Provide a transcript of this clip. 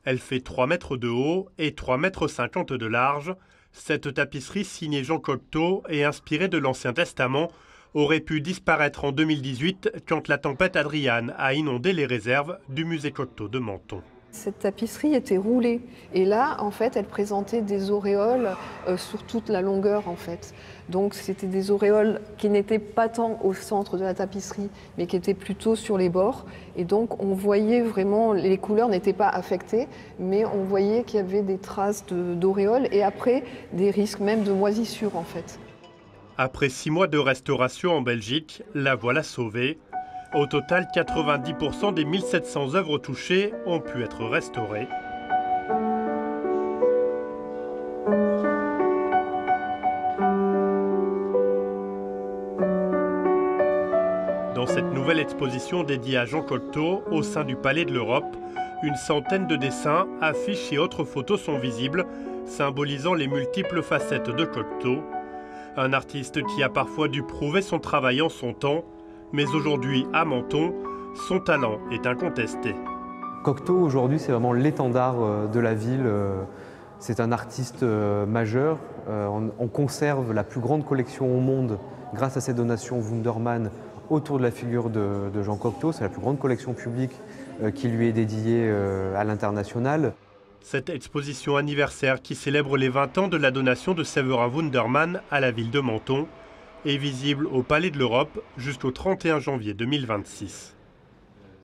Elle fait 3 mètres de haut et 3,50 mètres de large. Cette tapisserie signée Jean Cocteau et inspirée de l'Ancien Testament aurait pu disparaître en 2018 quand la tempête Adriane a inondé les réserves du musée Cocteau de Menton. Cette tapisserie était roulée et là, en fait, elle présentait des auréoles sur toute la longueur, en fait. Donc, c'était des auréoles qui n'étaient pas tant au centre de la tapisserie, mais qui étaient plutôt sur les bords. Et donc, on voyait vraiment, les couleurs n'étaient pas affectées, mais on voyait qu'il y avait des traces d'auréoles et après, des risques même de moisissure, en fait. Après 6 mois de restauration en Belgique, la voilà sauvée. Au total, 90% des 1700 œuvres touchées ont pu être restaurées. Dans cette nouvelle exposition dédiée à Jean Cocteau, au sein du Palais de l'Europe, une centaine de dessins, affiches et autres photos sont visibles, symbolisant les multiples facettes de Cocteau. Un artiste qui a parfois dû prouver son travail en son temps, mais aujourd'hui, à Menton, son talent est incontesté. Cocteau, aujourd'hui, c'est vraiment l'étendard de la ville. C'est un artiste majeur. On conserve la plus grande collection au monde grâce à ses donations Wunderman autour de la figure de Jean Cocteau. C'est la plus grande collection publique qui lui est dédiée à l'international. Cette exposition anniversaire qui célèbre les 20 ans de la donation de Séverin Wunderman à la ville de Menton est visible au Palais de l'Europe jusqu'au 31 janvier 2026.